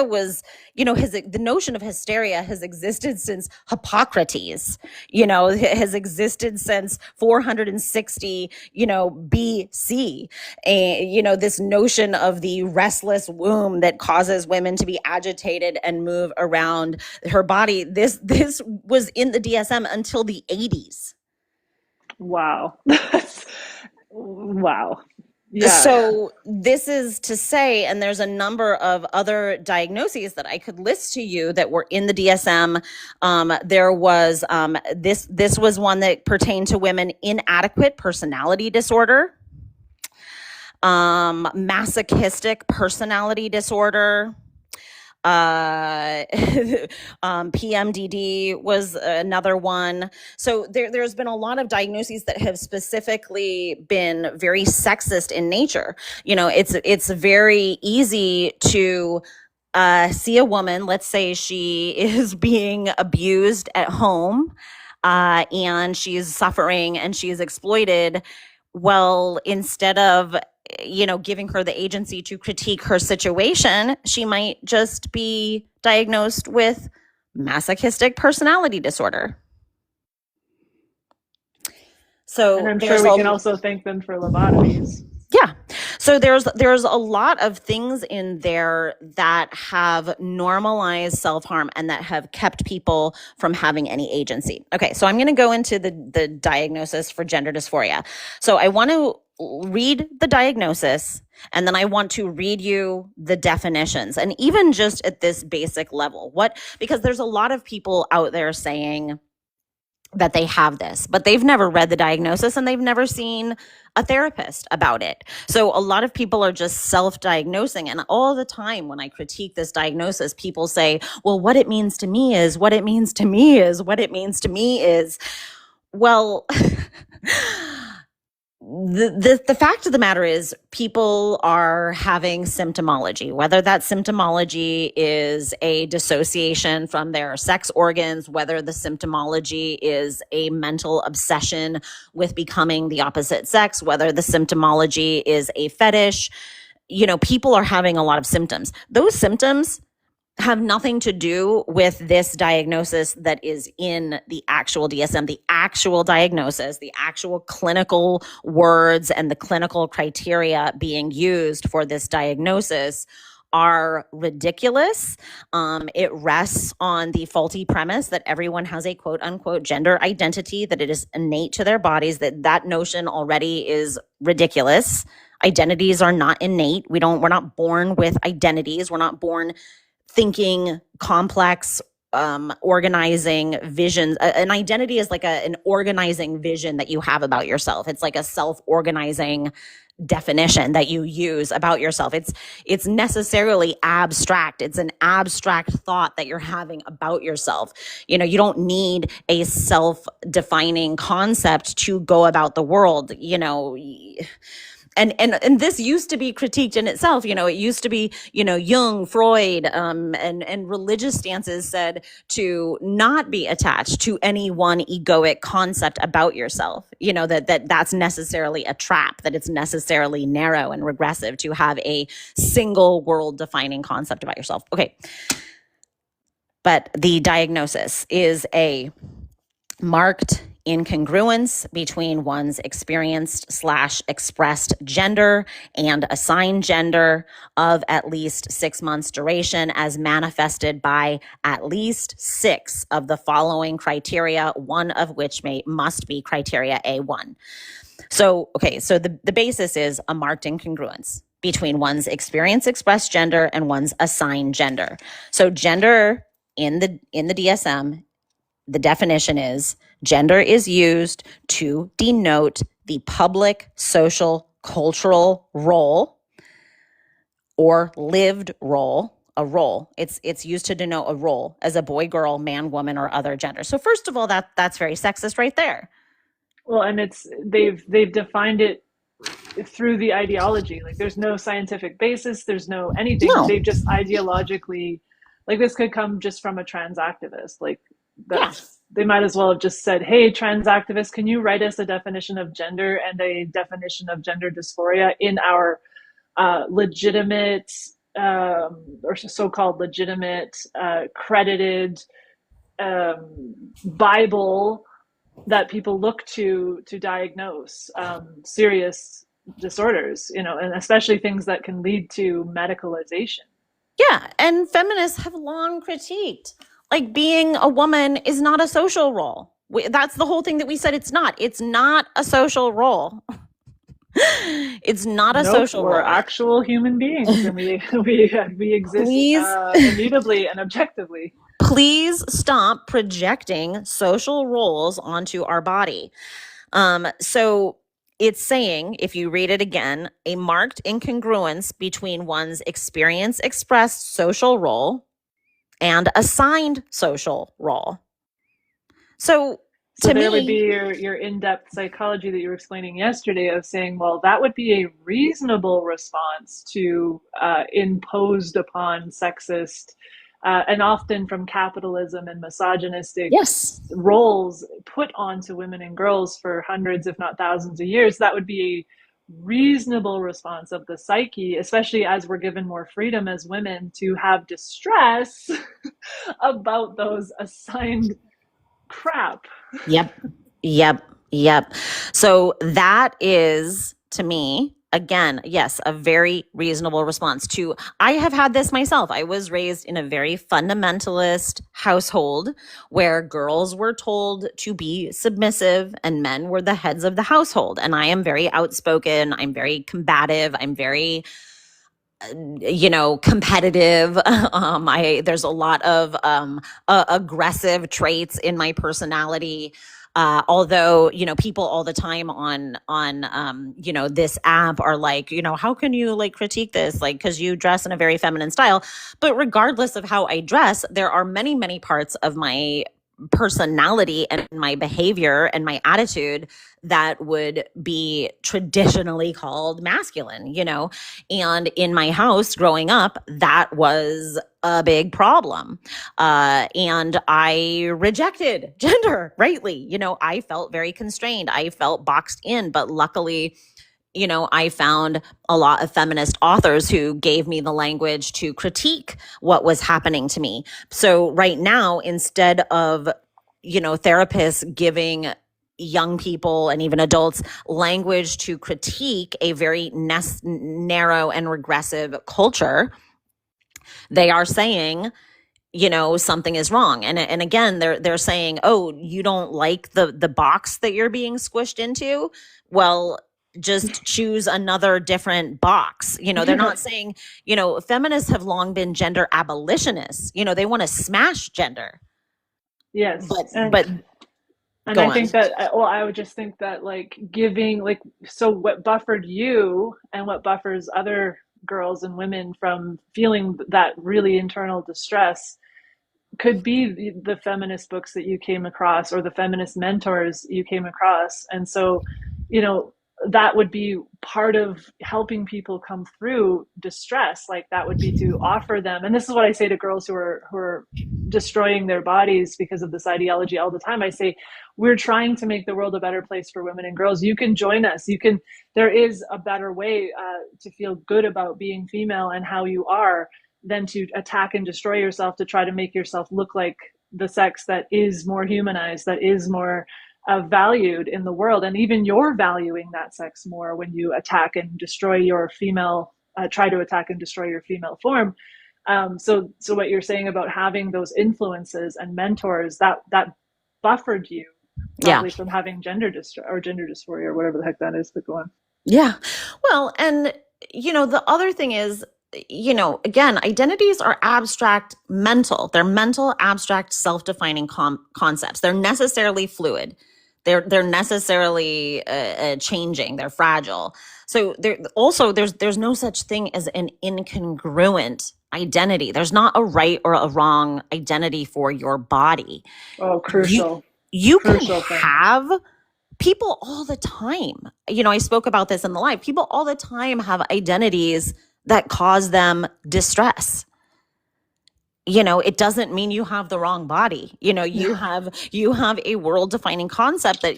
was, the notion of hysteria has existed since Hippocrates, has existed since 460, BC. This notion of the restless womb that causes women to be agitated and move around her body. This was in the DSM until the 80s. Wow. Wow. Yeah, So this is to say, and there's a number of other diagnoses that I could list to you that were in the DSM. There was this was one that pertained to women: inadequate personality disorder, masochistic personality disorder. PMDD was another one. So there's been a lot of diagnoses that have specifically been very sexist in nature. It's very easy to see a woman, let's say she is being abused at home, and she's suffering and she's exploited. Well, instead of giving her the agency to critique her situation, she might just be diagnosed with masochistic personality disorder. So and I'm sure we can also thank them for lobotomies. Yeah. So there's a lot of things in there that have normalized self-harm and that have kept people from having any agency. Okay, so I'm going to go into the diagnosis for gender dysphoria. So I want to read the diagnosis, and then I want to read you the definitions, and even just at this basic level, because there's a lot of people out there saying that they have this, but they've never read the diagnosis and they've never seen a therapist about it. So a lot of people are just self-diagnosing. And all the time when I critique this diagnosis, people say, well, what it means to me is, what it means to me is, what it means to me is. Well, the fact of the matter is people are having symptomology, whether that symptomology is a dissociation from their sex organs, whether the symptomology is a mental obsession with becoming the opposite sex, whether the symptomology is a fetish. People are having a lot of symptoms. Those symptoms have nothing to do with this diagnosis that is in the actual DSM. The actual diagnosis, the actual clinical words and the clinical criteria being used for this diagnosis are ridiculous. It rests on the faulty premise that everyone has a quote unquote gender identity, that it is innate to their bodies, that notion already is ridiculous. Identities are not innate. We're not born with identities. We're not born thinking complex, organizing visions. An identity is like an organizing vision that you have about yourself. It's like a self-organizing definition that you use about yourself. It's necessarily abstract. It's an abstract thought that you're having about yourself. You don't need a self-defining concept to go about the world. And this used to be critiqued in itself. It used to be, Jung, Freud, and religious stances said to not be attached to any one egoic concept about yourself. That's necessarily a trap, that it's necessarily narrow and regressive to have a single world defining concept about yourself. Okay. But the diagnosis is a marked incongruence between one's experienced/expressed gender and assigned gender of at least 6 months duration, as manifested by at least 6 of the following criteria, one of which must be criteria A1. So the basis is a marked incongruence between one's experience-expressed gender and one's assigned gender. So gender in the DSM, the definition is gender is used to denote the public, social, cultural role or lived role, a role. It's used to denote a role as a boy, girl, man, woman, or other gender. So first of all, that's very sexist right there. Well, and they've defined it through the ideology. Like there's no scientific basis, there's no anything. No. They've just ideologically, like this could come just from a trans activist. Like they might as well have just said, hey, trans activists, can you write us a definition of gender and a definition of gender dysphoria in our legitimate or so-called legitimate credited Bible that people look to diagnose serious disorders, and especially things that can lead to medicalization. Yeah, and feminists have long critiqued, like, being a woman is not a social role. That's the whole thing that we said it's not. It's not a social role. It's not a Nope, social we're role. actual human beings, and we exist Please, immutably and objectively. please stop projecting social roles onto our body. So it's saying, if you read it again, a marked incongruence between one's experience expressed social role and assigned social role. So So to there would be me, your in-depth psychology that you were explaining yesterday of saying, well, that would be a reasonable response to imposed upon sexist and often from capitalism and misogynistic yes. roles put onto women and girls for hundreds, if not thousands of years. That would be a reasonable response of the psyche, especially as we're given more freedom as women to have distress about those assigned crap. Yep. Yep. Yep. So that is, to me, again, yes, a very reasonable response to. I have had this myself. I was raised in a very fundamentalist household where girls were told to be submissive and men were the heads of the household. And I am very outspoken. I'm very combative. I'm very competitive. There's a lot of aggressive traits in my personality. Although, people all the time on this app are like, how can you like critique this? Like, cause you dress in a very feminine style. But regardless of how I dress, there are many, many parts of my personality and my behavior and my attitude that would be traditionally called masculine, and in my house growing up, that was a big problem. And I rejected gender rightly. I felt very constrained. I felt boxed in, but luckily, I found a lot of feminist authors who gave me the language to critique what was happening to me. So right now, instead of, therapists giving young people and even adults language to critique a very narrow and regressive culture, they are saying, something is wrong. And again, they're saying, oh, you don't like the box that you're being squished into? Well, just choose another different box. They're Yeah. not saying, feminists have long been gender abolitionists. They want to smash gender. Yes. But And go I on. think that, well, I would just think that like giving, like, so what buffered you and what buffers other girls and women from feeling that really internal distress could be the feminist books that you came across or the feminist mentors you came across. And so, you know, that would be part of helping people come through distress. Like that would be to offer them. And this is what I say to girls who are destroying their bodies because of this ideology all the time. I say, we're trying to make the world a better place for women and girls. You can join us. There is a better way to feel good about being female and how you are than to attack and destroy yourself to try to make yourself look like the sex that is more humanized, that is more valued in the world. And even you're valuing that sex more when you attack and destroy your female, try to attack and destroy your female form. So what you're saying about having those influences and mentors that buffered you Yeah. probably from having gender dysphoria or whatever the heck that is. But go on. Yeah. Well, and the other thing is, again, identities are abstract mental. They're mental, abstract, self-defining concepts. They're necessarily fluid. They're necessarily changing. They're fragile. So there's no such thing as an incongruent identity. There's not a right or a wrong identity for your body. Oh, You crucial, you can crucial thing. have people all the time. I spoke about this in the live. People all the time have identities that cause them distress. It doesn't mean you have the wrong body. You have a world defining concept that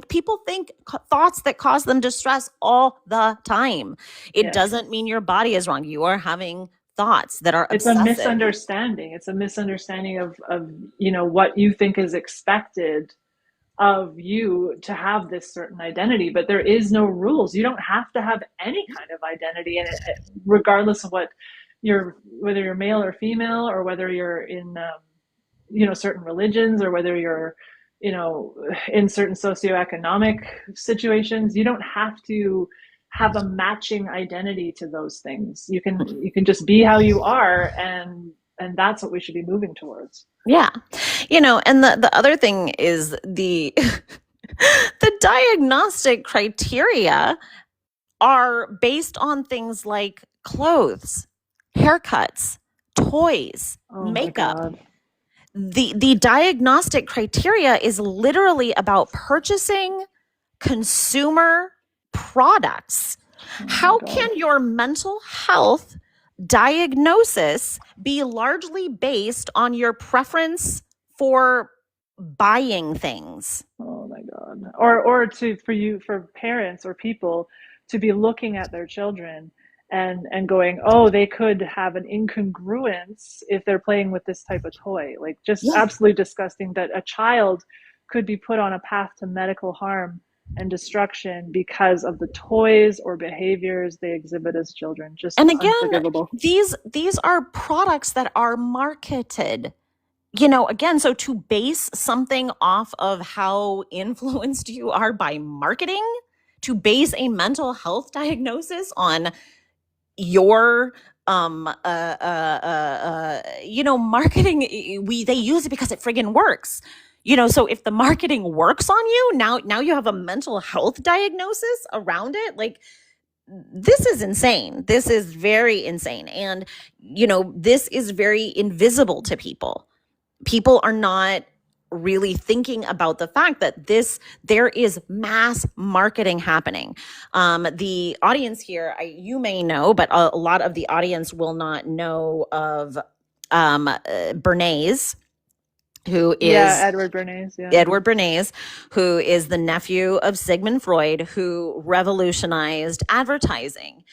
people think thoughts that cause them distress all the time. It doesn't mean your body is wrong. You are having thoughts that are It's a obsessive. misunderstanding. It's a misunderstanding of what you think is expected of you to have this certain identity, but there is no rules. You don't have to have any kind of identity, and regardless of whether you're male or female, or whether you're in certain religions, or whether you're you know, in certain socioeconomic situations, you don't have to have a matching identity to those things. You can just be how you are, and that's what we should be moving towards. Yeah. And the other thing is the the diagnostic criteria are based on things like clothes, haircuts, toys, Oh my makeup. God. The diagnostic criteria is literally about purchasing consumer products. Oh How God. can your mental health diagnosis be largely based on your preference for buying things? Oh my God. Or for parents or people to be looking at their children and going, oh, they could have an incongruence if they're playing with this type of toy. Like, just Yeah. absolutely disgusting that a child could be put on a path to medical harm and destruction because of the toys or behaviors they exhibit as children. Just And again, unforgivable. these are products that are marketed. Again, so to base something off of how influenced you are by marketing, to base a mental health diagnosis on your marketing, they use it because it friggin' works. So if the marketing works on you, now you have a mental health diagnosis around it. Like, this is insane. This is very insane. And this is very invisible to people. People are not really thinking about the fact that there is mass marketing happening. The audience here, you may know, but a lot of the audience will not know of Bernays, who is Edward Bernays. Yeah. Edward Bernays, who is the nephew of Sigmund Freud, who revolutionized advertising.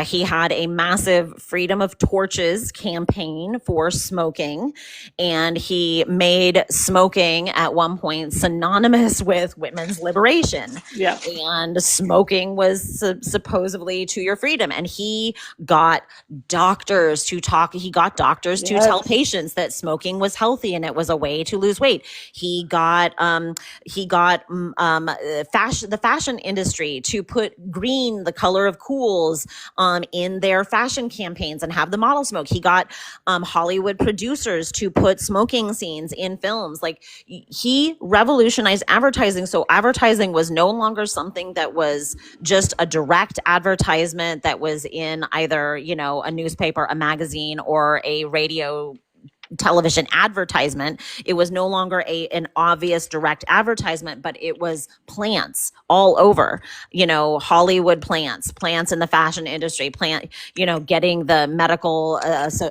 He had a massive Freedom of Torches campaign for smoking, and he made smoking at one point synonymous with women's liberation. Yeah. And smoking was supposedly to your freedom. And he got doctors to talk. He got doctors to tell patients that smoking was healthy and it was a way to lose weight. He got the fashion industry to put green, the color of cools, in their fashion campaigns and have the model smoke. He got Hollywood producers to put smoking scenes in films. Like, he revolutionized advertising. So advertising was no longer something that was just a direct advertisement that was in either, a newspaper, a magazine, or a radio television advertisement. It was no longer an obvious direct advertisement, but it was plants all over, Hollywood plants in the fashion industry, getting the medical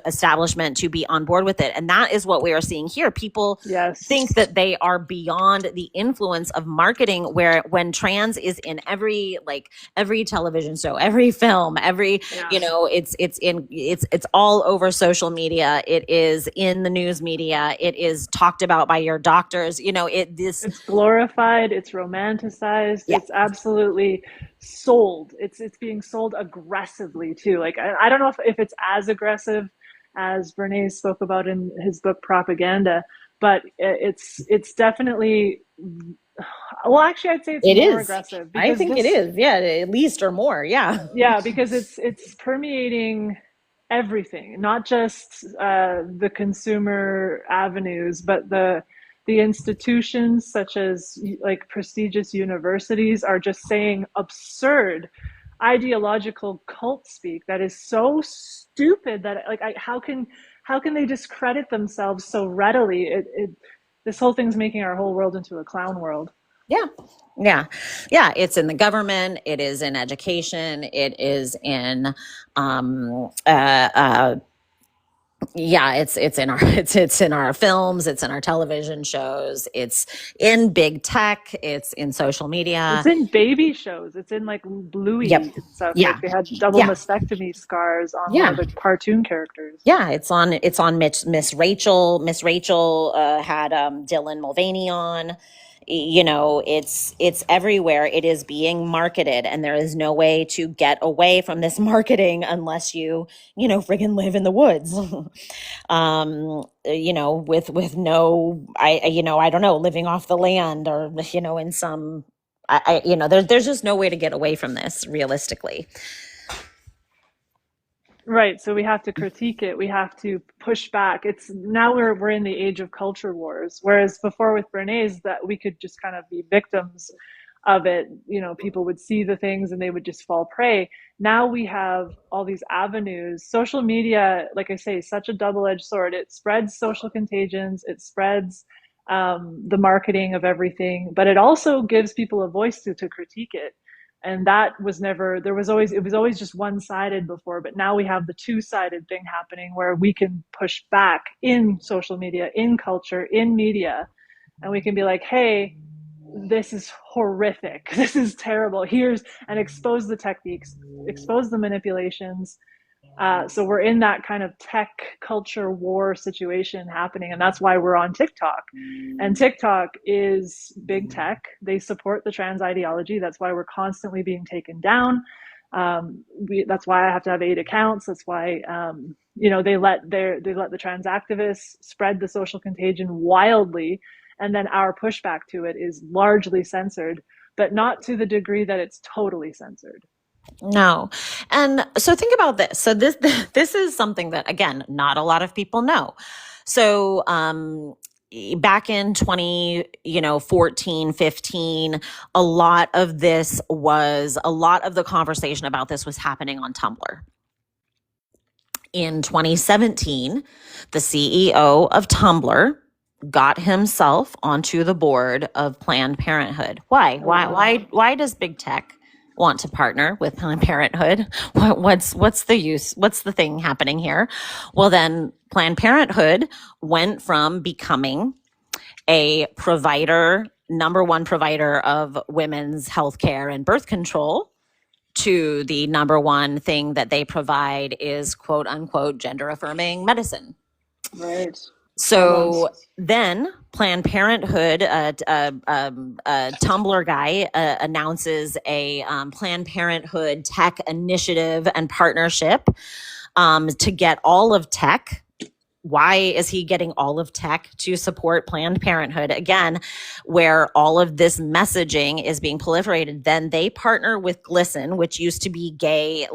establishment to be on board with it. And that is what we are seeing here. People think that they are beyond the influence of marketing, when trans is in every television show, every film, it's all over social media. It is in the news media. It is talked about by your doctors. It's glorified. It's romanticized. Yeah. It's absolutely sold. It's being sold aggressively too. Like, I don't know if it's as aggressive as Bernays spoke about in his book Propaganda, but it's definitely. Well, actually, I'd say it's more aggressive. I think it is. Yeah, at least or more. Yeah. Yeah, because it's permeating everything, not just the consumer avenues, but the institutions, such as like prestigious universities, are just saying absurd ideological cult speak that is so stupid that how can they discredit themselves so readily? This whole thing's making our whole world into a clown world. Yeah. It's in the government. It is in education. It is in, it's in our films. It's in our television shows. It's in big tech. It's in social media. It's in baby shows. It's in like Bluey and stuff. Yeah. Like, they had double mastectomy scars on one of the cartoon characters. Yeah, it's on Miss Rachel. Miss Rachel had Dylan Mulvaney on. it's everywhere. It is being marketed, and there is no way to get away from this marketing unless friggin' live in the woods. With no, I don't know, living off the land, or in some, there's just no way to get away from this realistically. Right. So we have to critique it. We have to push back. It's now we're in the age of culture wars. Whereas before with Bernays, that we could just kind of be victims of it. People would see the things and they would just fall prey. Now we have all these avenues. Social media, like I say, is such a double-edged sword. It spreads social contagions. It spreads the marketing of everything, but it also gives people a voice to critique it. And that was never, there was always, it was always just one-sided before, but now we have the two-sided thing happening where we can push back in social media, in culture, in media, and we can be like, hey, this is horrific, this is terrible, and expose the techniques, expose the manipulations. So we're in that kind of tech culture war situation happening, and that's why we're on TikTok. And TikTok is big tech. They support the trans ideology. That's why we're constantly being taken down. That's why I have to have 8 accounts. That's why they let the trans activists spread the social contagion wildly, and then our pushback to it is largely censored, but not to the degree that it's totally censored. No. And so think about this. So this is something that, again, not a lot of people know. So back in 2014, 15, a lot of the conversation about this was happening on Tumblr. In 2017, the CEO of Tumblr got himself onto the board of Planned Parenthood. Why? Why does big tech want to partner with Planned Parenthood? What's the use? What's the thing happening here? Well, then Planned Parenthood went from becoming a number one provider of women's health care and birth control, to the number one thing that they provide is quote unquote gender affirming medicine. Right. So then Planned Parenthood, a Tumblr guy announces a Planned Parenthood tech initiative and partnership to get all of tech. Why is he getting all of tech to support Planned Parenthood? Again, where all of this messaging is being proliferated, then they partner with GLSEN, which used to be a gay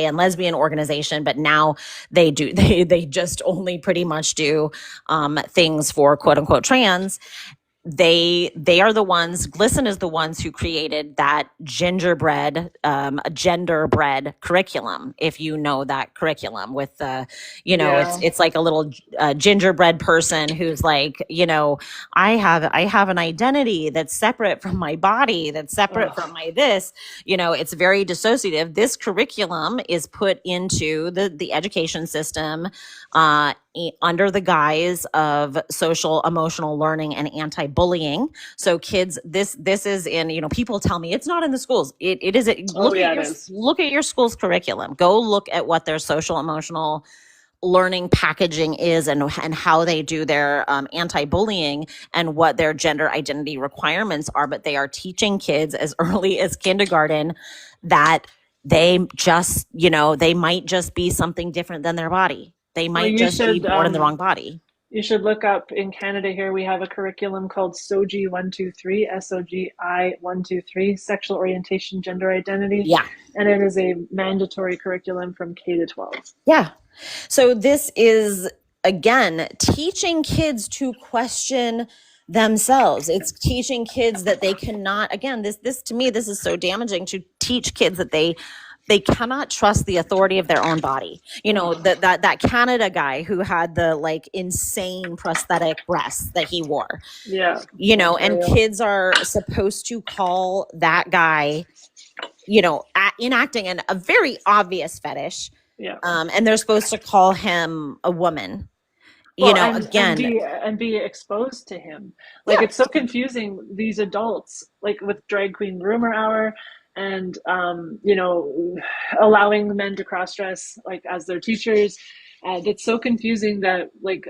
and lesbian organization, but now they just only pretty much do things for quote unquote trans. They are the ones, GLSEN is the ones who created that genderbread curriculum. If you know that curriculum with it's like a little gingerbread person who's like, I have an identity that's separate from my body, that's separate from my this, it's very dissociative. This curriculum is put into the education system under the guise of social emotional learning and anti-bullying. So kids, this is in, people tell me it's not in the schools. It is. Look at your school's curriculum. Go look at what their social emotional learning packaging is and how they do their anti-bullying and what their gender identity requirements are. But they are teaching kids as early as kindergarten that they just, they might just be something different than their body. They might be born in the wrong body. You should look up in Canada here, we have a curriculum called SOGI 123, SOGI 123, Sexual Orientation, Gender Identity. Yeah. And it is a mandatory curriculum from K to 12. Yeah. So this is, again, teaching kids to question themselves. It's teaching kids that they cannot, again, this to me, this is so damaging, to teach kids that they cannot trust the authority of their own body. That Canada guy who had the insane prosthetic breasts that he wore. Yeah. And kids are supposed to call that guy, enacting a very obvious fetish. Yeah. And they're supposed to call him a woman. And be exposed to him. It's so confusing, these adults, with Drag Queen Rumor Hour, and allowing men to cross-dress as their teachers, That's so confusing that like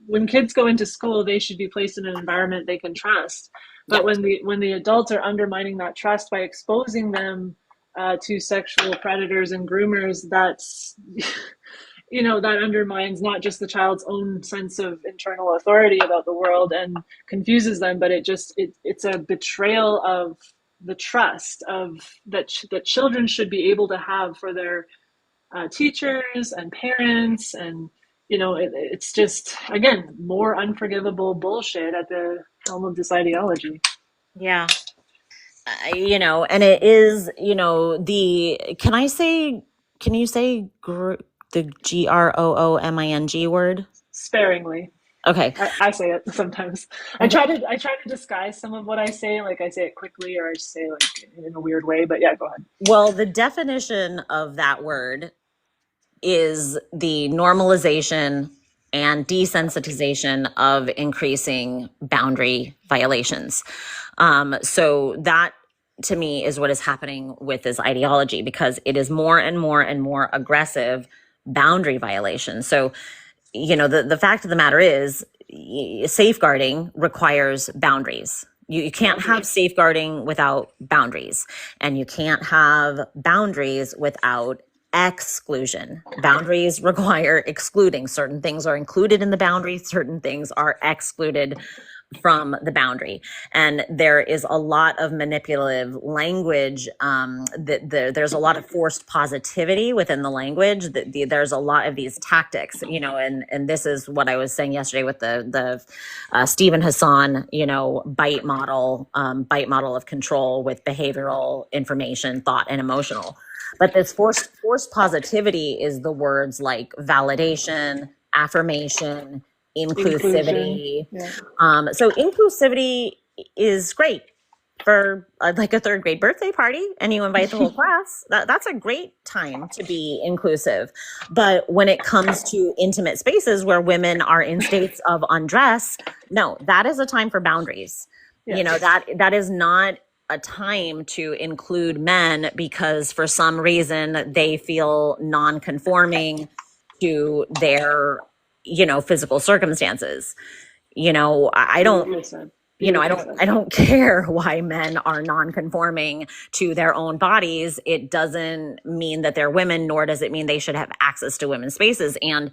when kids go into school, they should be placed in an environment they can trust. But Yeah. when the adults are undermining that trust by exposing them to sexual predators and groomers, that's that undermines not just the child's own sense of internal authority about the world and confuses them, but it's a betrayal of the trust of that children should be able to have for their teachers and parents. And it's just, again, more unforgivable bullshit at the helm of this ideology. Yeah. And it is, can you say the GROOMING word? Sparingly. Okay. I say it sometimes. I try to disguise some of what I say, like I say it quickly or I say like in a weird way, but yeah, go ahead. Well, the definition of that word is the normalization and desensitization of increasing boundary violations. So that to me is what is happening with this ideology, because it is more and more and more aggressive boundary violations. So, the fact of the matter is safeguarding requires boundaries. You can't have safeguarding without boundaries, and you can't have boundaries without exclusion. Boundaries require excluding. Certain things are included in the boundary, certain things are excluded from the boundary. And there is a lot of manipulative language. There's a lot of forced positivity within the language. There's a lot of these tactics, and this is what I was saying yesterday with the Stephen Hassan, bite model of control with behavioral information, thought, and emotional. But this forced positivity is the words like validation, affirmation, inclusivity. Yeah. So inclusivity is great for like a third grade birthday party, and you invite the whole class. That's a great time to be inclusive. But when it comes to intimate spaces where women are in states of undress, no, that is a time for boundaries. Yeah. That is not a time to include men because for some reason they feel non-conforming to their physical circumstances. I don't I don't care why men are non-conforming to their own bodies. It doesn't mean that they're women, nor does it mean they should have access to women's spaces. And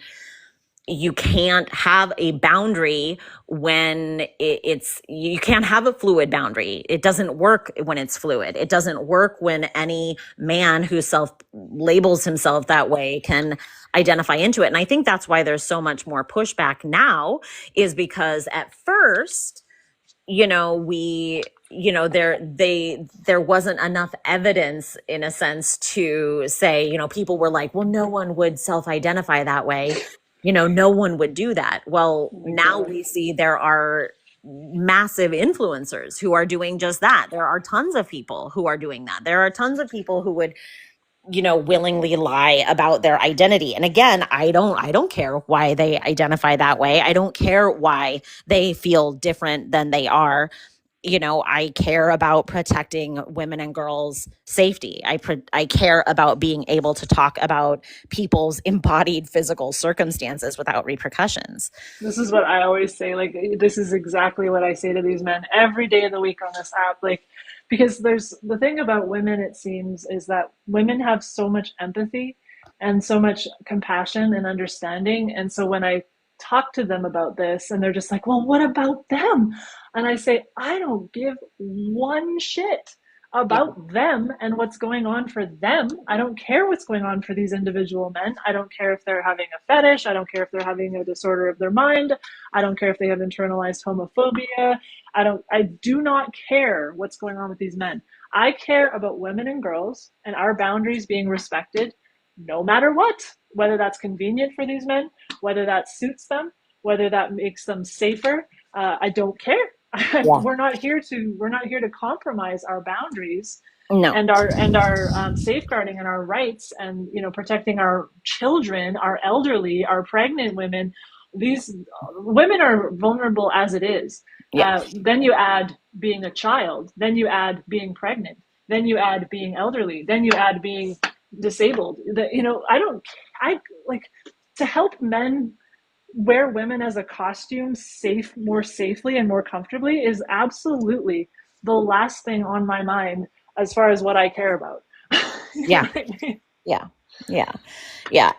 you can't have a boundary when you can't have a fluid boundary. It doesn't work when it's fluid. It doesn't work when any man who labels himself that way can identify into it. And I think that's why there's so much more pushback now, is because at first, there wasn't enough evidence in a sense to say, people were like, well, no one would self-identify that way. No one would do that. Well, now we see there are massive influencers who are doing just that. There are tons of people who are doing that. There are tons of people who would, willingly lie about their identity. And again, I don't care why they identify that way. I don't care why they feel different than they are. I care about protecting women and girls' safety. I care about being able to talk about people's embodied physical circumstances without repercussions. This is what I always say. Like, this is exactly what I say to these men every day of the week on this app. Like, because there's the thing about women, it seems, is that women have so much empathy and so much compassion and understanding. And so when I talk to them about this and they're just like, well, what about them? And I say, I don't give one shit about them and what's going on for them. I don't care what's going on for these individual men. I don't care if they're having a fetish. I don't care if they're having a disorder of their mind. I don't care if they have internalized homophobia. I do not care what's going on with these men. I care about women and girls and our boundaries being respected no matter what, whether that's convenient for these men, whether that suits them, whether that makes them safer. I don't care. Yeah. We're not here to compromise our boundaries. No. And our safeguarding and our rights, and protecting our children, our elderly, our pregnant women. These women are vulnerable as it is. Yeah. Then you add being a child, then you add being pregnant, then you add being elderly, then you add being disabled. I like to help men wear women as a costume more safely and more comfortably is absolutely the last thing on my mind as far as what I care about. You know Yeah. what I mean? Yeah. Yeah. Yeah.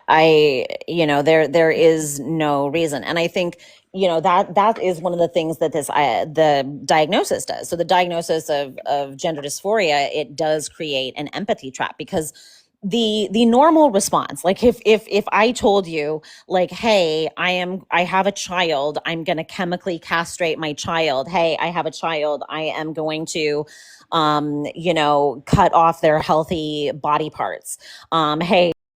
There is no reason. And I think, that is one of the things that the diagnosis does. So the diagnosis of gender dysphoria, it does create an empathy trap, because the normal response, like if I told you, like, hey, I have a child, I'm going to chemically castrate my child. Hey, I have a child, I am going to cut off their healthy body parts. Hey,